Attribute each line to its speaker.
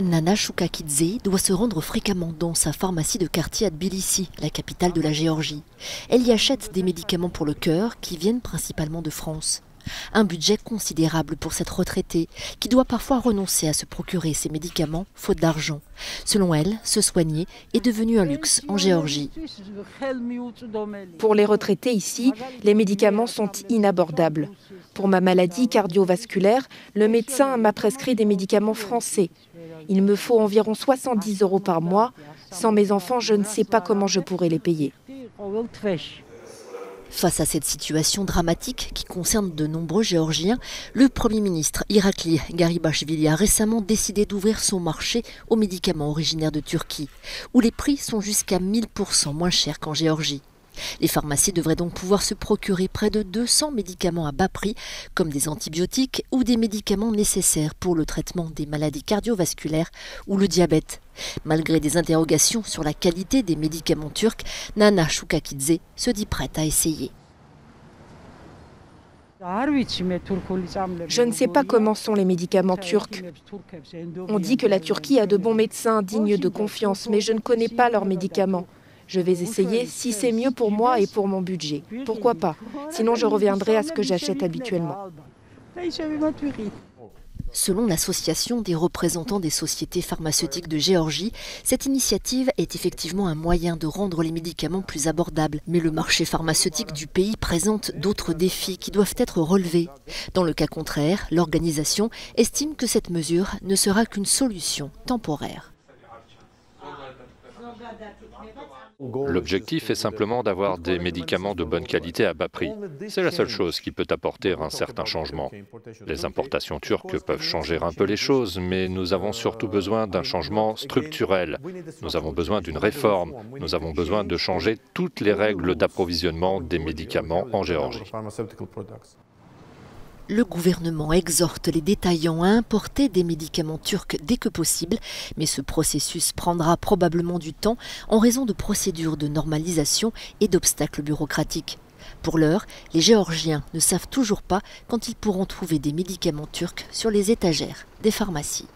Speaker 1: Nana Choukakidze doit se rendre fréquemment dans sa pharmacie de quartier à Tbilissi, la capitale de la Géorgie. Elle y achète des médicaments pour le cœur qui viennent principalement de France. Un budget considérable pour cette retraitée qui doit parfois renoncer à se procurer ces médicaments faute d'argent. Selon elle, se soigner est devenu un luxe en Géorgie.
Speaker 2: Pour les retraités ici, les médicaments sont inabordables. Pour ma maladie cardiovasculaire, le médecin m'a prescrit des médicaments français. Il me faut environ 70 € par mois. Sans mes enfants, je ne sais pas comment je pourrais les payer.
Speaker 1: Face à cette situation dramatique qui concerne de nombreux Géorgiens, le Premier ministre Irakli Garibashvili a récemment décidé d'ouvrir son marché aux médicaments originaires de Turquie, où les prix sont jusqu'à 1000% moins chers qu'en Géorgie. Les pharmacies devraient donc pouvoir se procurer près de 200 médicaments à bas prix, comme des antibiotiques ou des médicaments nécessaires pour le traitement des maladies cardiovasculaires ou le diabète. Malgré des interrogations sur la qualité des médicaments turcs, Nana Choukakidze se dit prête à essayer.
Speaker 2: Je ne sais pas comment sont les médicaments turcs. On dit que la Turquie a de bons médecins dignes de confiance, mais je ne connais pas leurs médicaments. Je vais essayer si c'est mieux pour moi et pour mon budget. Pourquoi pas? Sinon, je reviendrai à ce que j'achète habituellement.
Speaker 1: Selon l'association des représentants des sociétés pharmaceutiques de Géorgie, cette initiative est effectivement un moyen de rendre les médicaments plus abordables. Mais le marché pharmaceutique du pays présente d'autres défis qui doivent être relevés. Dans le cas contraire, l'organisation estime que cette mesure ne sera qu'une solution temporaire.
Speaker 3: L'objectif est simplement d'avoir des médicaments de bonne qualité à bas prix. C'est la seule chose qui peut apporter un certain changement. Les importations turques peuvent changer un peu les choses, mais nous avons surtout besoin d'un changement structurel. Nous avons besoin d'une réforme. Nous avons besoin de changer toutes les règles d'approvisionnement des médicaments en Géorgie.
Speaker 1: Le gouvernement exhorte les détaillants à importer des médicaments turcs dès que possible, mais ce processus prendra probablement du temps en raison de procédures de normalisation et d'obstacles bureaucratiques. Pour l'heure, les Géorgiens ne savent toujours pas quand ils pourront trouver des médicaments turcs sur les étagères des pharmacies.